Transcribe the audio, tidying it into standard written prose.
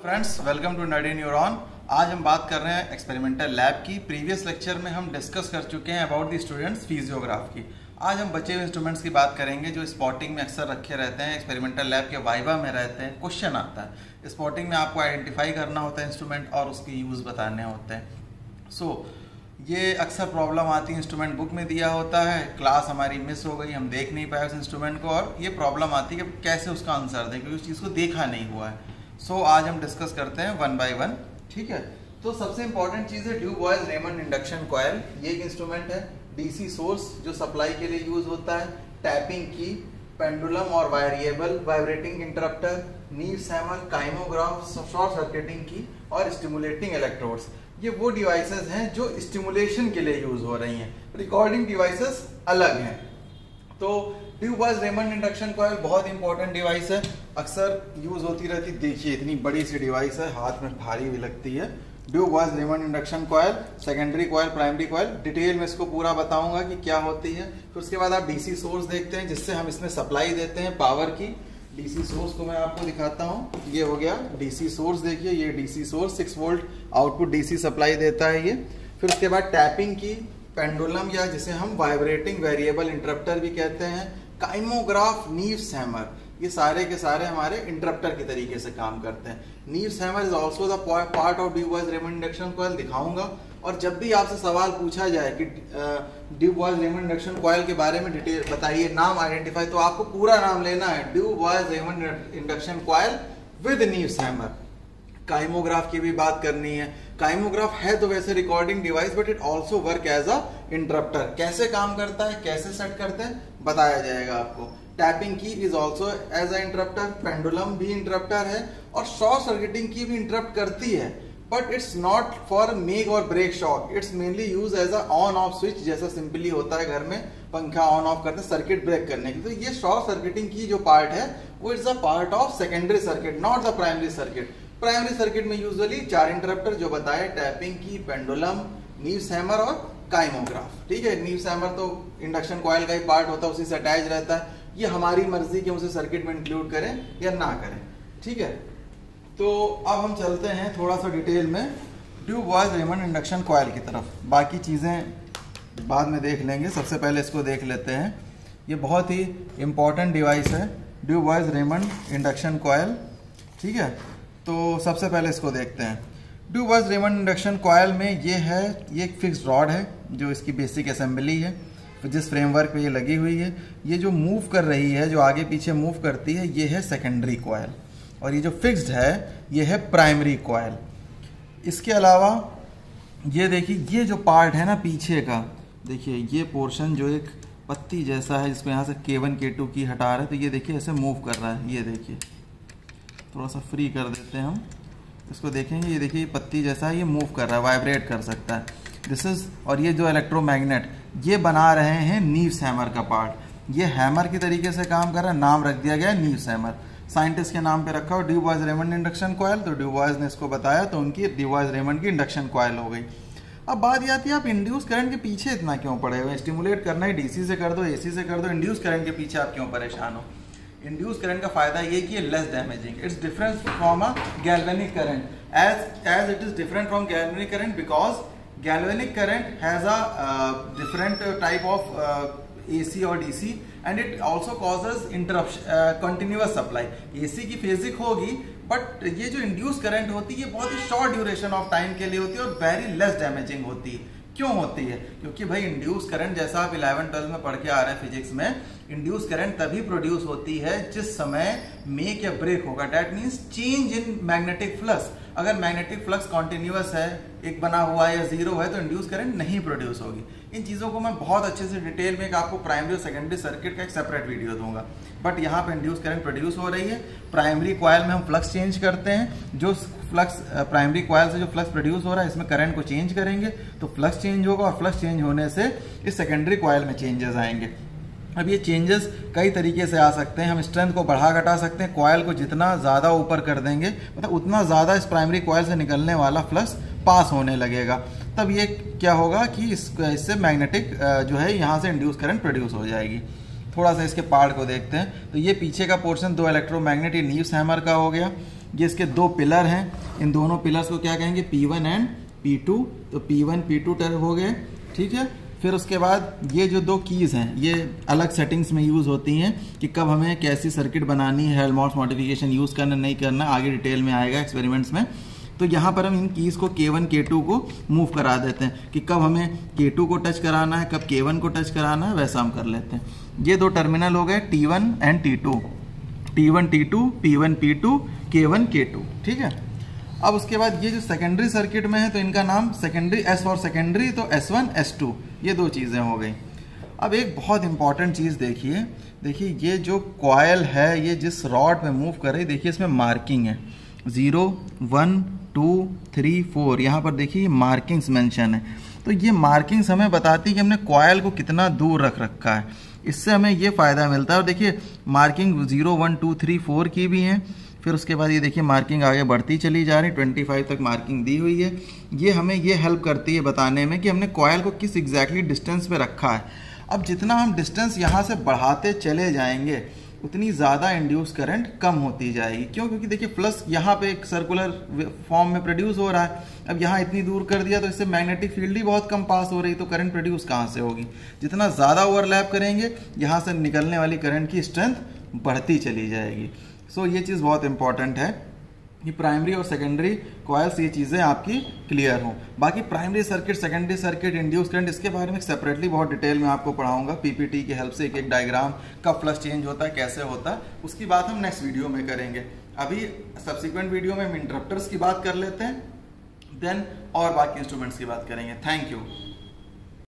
Friends, welcome to Nerdy Neuron. आज हम बात कर रहे हैं एक्सपेरिमेंटल लैब की। प्रीवियस लेक्चर में हम डिस्कस कर चुके हैं अबाउट द स्टूडेंट्स फिजियोग्राफ की। आज हम बचे हुए इंस्ट्रूमेंट्स की बात करेंगे जो स्पॉटिंग में अक्सर रखे रहते हैं, एक्सपेरिमेंटल लैब के वाइवा में रहते हैं। क्वेश्चन आता है स्पॉटिंग में, आपको आइडेंटिफाई करना होता है इंस्ट्रूमेंट और उसके यूज़ बताने होते हैं। ये अक्सर प्रॉब्लम आती है, इंस्ट्रूमेंट बुक में दिया होता है, क्लास हमारी मिस हो गई, हम देख नहीं पाए उस इंस्ट्रूमेंट को, और ये प्रॉब्लम आती है कि कैसे उसका आंसर दें क्योंकि उस चीज़ को देखा नहीं हुआ है। आज हम डिस्कस करते हैं वन बाय वन, ठीक है। तो सबसे इंपॉर्टेंट चीज़ है ड्यूबॉइस रेमंड इंडक्शन कॉइल। ये एक इंस्ट्रूमेंट है, डीसी सोर्स जो सप्लाई के लिए यूज होता है, टैपिंग की, पेंडुलम और variable vibrating interrupter, needs hammer, kymograph, short circuiting की और स्टिमुलेटिंग इलेक्ट्रोड्स। ये वो डिवाइसेस हैं जो स्टिमुलेशन के लिए यूज हो रही हैं, रिकॉर्डिंग डिवाइसेस अलग हैं। तो ड्यूबॉइस रेमंड इंडक्शन कॉइल बहुत इंपॉर्टेंट डिवाइस है, अक्सर यूज होती रहती। देखिए इतनी बड़ी सी डिवाइस है, हाथ में भारी भी लगती है। Dubois Reymond induction coil, secondary coil, primary coil, detail में इसको पूरा बताऊंगा कि क्या होती है। फिर उसके बाद आप डीसी सोर्स देखते हैं जिससे हम इसमें सप्लाई देते हैं पावर की। डीसी सोर्स को मैं आपको दिखाता हूँ, ये हो गया डीसी सोर्स। देखिए ये DC source 6 volt output DC supply देता है ये। फिर उसके बाद टैपिंग की, पेंडुलम या जिसे हम वाइब्रेटिंग वेरिएबल इंटरप्टर भी कहते हैं, काइमोग्राफ, नीव्स हैमर, ये सारे के सारे हमारे इंटरप्टर के तरीके से काम करते हैं। Neef's hammer is also the part of Dubois Reymond induction coil, दिखाऊंगा। और जब भी आपसे सवाल पूछा जाए कि ड्यूबॉइस रेमंड इंडक्शन कॉइल के बारे में डिटेल बताइए, नाम आइडेंटिफाई, तो आपको पूरा नाम लेना है, Dubois Reymond induction coil with Neef's hammer. Kymograph की भी बात करनी है। काइमोग्राफ है तो वैसे recording device, but it also work as a interrupter. कैसे काम करता है, कैसे सेट करते हैं, बताया जाएगा आपको। Tapping key is also as a interrupter, pendulum भी इंटरप्टर है, और शॉर्ट सर्किटिंग की भी इंटरप्ट करती है, but it's not for make और break shock. It's mainly use as a on off switch, जैसा सिंपली होता है घर में पंखा ऑन ऑफ करते हैं सर्किट ब्रेक करने की। तो ये शॉर्ट सर्किटिंग की जो पार्ट है वो it's a part of secondary circuit, not the primary circuit. Primary circuit में यूजुअली 4 इंटरप्टर जो बताए, टैपिंग की, पेंडुलम, नीव्स हैमर और काइमोग्राफ, ठीक है। नीव्स हैमर तो इंडक्शन कॉइल का ही पार्ट होता है, उसी से अटैच रहता है। ये हमारी मर्जी कि उसे सर्किट में इंक्लूड करें या ना करें, ठीक है। तो अब हम चलते हैं थोड़ा सा डिटेल में ड्यूबॉइस रेमंड इंडक्शन कॉइल की तरफ, बाकी चीज़ें बाद में देख लेंगे। सबसे पहले इसको देख लेते हैं। ये बहुत ही इंपॉर्टेंट डिवाइस है, ड्यूबॉइस रेमंड इंडक्शन कॉइल, ठीक है। तो सबसे पहले इसको देखते हैं। ड्यूबॉइस रेमंड इंडक्शन कॉइल में ये है, ये एक फिक्स्ड रॉड है जो इसकी बेसिक असेंबली है, जिस फ्रेमवर्क पे ये लगी हुई है। ये जो मूव कर रही है, जो आगे पीछे मूव करती है, ये है सेकेंडरी कॉइल, और ये जो फिक्स्ड है ये है प्राइमरी कॉइल। इसके अलावा ये देखिए, ये जो पार्ट है ना पीछे का, देखिए ये पोर्शन जो एक पत्ती जैसा है, जिसको यहाँ से K1 K2 की हटा रहे हैं, तो ये देखिए ऐसे मूव कर रहा है। ये देखिए थोड़ा सा फ्री कर देते हैं हम इसको, देखेंगे ये देखिए पत्ती जैसा है, ये मूव कर रहा है, वाइब्रेट कर सकता है। दिस इज, और ये जो इलेक्ट्रोमैग्नेट ये बना रहे हैं नीव्स हैमर का पार्ट। ये हैमर की तरीके से काम कर रहा है, नाम रख दिया गया है नीव्स हैमर, साइंटिस्ट के नाम पे रखा हो ड्यूबॉइस रेमंड इंडक्शन कॉइल। तो ड्यूबॉइस ने इसको बताया तो उनकी ड्यूबॉइस रेमंड की इंडक्शन कॉइल हो गई। अब बात ये आती है, आप इंड्यूस करंट के पीछे इतना क्यों पड़े हुए? स्टिमुलेट करना है डीसी से कर दो, एसी से कर दो, इंड्यूस करंट के पीछे आप क्यों परेशान हो? इंड्यूस करंट का फायदा ये कि less damaging, it's different from a galvanic current, as it is different from galvanic current, because galvanic current has a different type of AC or DC and it also causes interruption, continuous supply। AC की phasic होगी, but ये जो induce current होती है ये बहुत ही short duration of time के लिए होती है और वेरी लेस डैमेजिंग होती है। क्यों होती है? क्योंकि भाई इंड्यूस करंट, जैसा आप 11-12 में पढ़ के आ रहे हैं फिजिक्स में, इंड्यूस करंट तभी प्रोड्यूस होती है जिस समय मेक या ब्रेक होगा, that means change in magnetic flux. अगर मैग्नेटिक फ्लक्स कॉन्टिन्यूअस है, एक बना हुआ है या जीरो है, तो इंड्यूस करंट नहीं प्रोड्यूस होगी। इन चीज़ों को मैं बहुत अच्छे से डिटेल में आपको प्राइमरी और सेकेंडरी सर्किट का एक सेपरेट वीडियो दूंगा। बट यहाँ पे इंड्यूस करंट प्रोड्यूस हो रही है। प्राइमरी कॉइल में हम फ्लक्स चेंज करते हैं, जो फ्लक्स प्राइमरी कॉइल से जो फ्लक्स प्रोड्यूस हो रहा है इसमें करंट को चेंज करेंगे तो फ्लक्स चेंज होगा, और फ्लक्स चेंज होने से इस सेकेंडरी कॉइल में चेंजेस आएंगे। अब ये चेंजेस कई तरीके से आ सकते हैं। हम स्ट्रेंथ को बढ़ा घटा सकते हैं, कॉइल को जितना ज़्यादा ऊपर कर देंगे मतलब उतना ज़्यादा इस प्राइमरी कॉइल से निकलने वाला फ्लक्स पास होने लगेगा। तब ये क्या होगा कि इससे मैग्नेटिक जो है यहाँ से इंड्यूस करंट प्रोड्यूस हो जाएगी। थोड़ा सा इसके पार्ट को देखते हैं। तो ये पीछे का पोर्शन 2 इलेक्ट्रोमैग्नेट नीव्स हैमर का हो गया। ये इसके दो पिलर हैं, इन दोनों पिलर्स को क्या कहेंगे, P1 एंड P2। तो P1 P2 टर्म हो गए, ठीक है। फिर उसके बाद ये जो दो कीज़ हैं ये अलग सेटिंग्स में यूज़ होती हैं कि कब हमें कैसी सर्किट बनानी है, हेल्महोल्ट्ज़ मॉडिफिकेशन यूज़ करना नहीं करना, आगे डिटेल में आएगा एक्सपेरिमेंट्स में। तो यहाँ पर हम इन कीज़ को K1 K2 को मूव करा देते हैं कि कब हमें K2 को टच कराना है, कब K1 को टच कराना है, वैसा हम कर लेते हैं। ये दो टर्मिनल हो गए T1 and T2, T1 T2, P1 P2, K1 K2, ठीक है। अब उसके बाद ये जो सेकेंडरी सर्किट में है तो इनका नाम सेकेंडरी, S फॉर सेकेंडरी, तो S1 S2, ये दो चीज़ें हो गई। अब एक बहुत इंपॉर्टेंट चीज़ देखिए ये जो कॉयल है ये जिस रॉड में मूव कर रही है, देखिए इसमें मार्किंग है 0 1 2 3 4, यहाँ पर देखिए मार्किंग्स मेंशन है। तो ये मार्किंग्स हमें बताती है कि हमने कॉयल को कितना दूर रख रखा है, इससे हमें ये फ़ायदा मिलता है। और देखिए मार्किंग 0 1 2 3 4 की भी है। फिर उसके बाद ये देखिए मार्किंग आगे बढ़ती चली जा रही, 25 तक मार्किंग दी हुई है। ये हमें ये हेल्प करती है बताने में कि हमने कॉयल को किस एग्जैक्टली डिस्टेंस पे रखा है। अब जितना हम डिस्टेंस यहाँ से बढ़ाते चले जाएंगे उतनी ज़्यादा इंड्यूस करंट कम होती जाएगी। क्यों? क्योंकि देखिए प्लस यहाँ पे एक सर्कुलर फॉर्म में प्रोड्यूस हो रहा है। अब यहाँ इतनी दूर कर दिया तो इससे मैग्नेटिक फील्ड ही बहुत कम पास हो रही, तो करंट प्रोड्यूस कहाँ से होगी। जितना ज़्यादा ओवरलैप करेंगे यहाँ से निकलने वाली करंट की स्ट्रेंथ बढ़ती चली जाएगी। सो ये चीज़ बहुत इंपॉर्टेंट है कि प्राइमरी और सेकेंडरी कॉइल्स ये चीज़ें आपकी क्लियर हों। बाकी primary circuit, secondary circuit, induce current, इसके बारे में सेपरेटली बहुत डिटेल में आपको पढ़ाऊंगा पीपीटी की हेल्प से, एक एक डायग्राम, कब फ्लश चेंज होता है, कैसे होता है, उसकी बात हम नेक्स्ट वीडियो में करेंगे। अभी सब्सिक्वेंट वीडियो में हम इंटरप्टर्स की बात कर लेते हैं, देन और बाकी इंस्ट्रूमेंट्स की बात करेंगे। Thank you.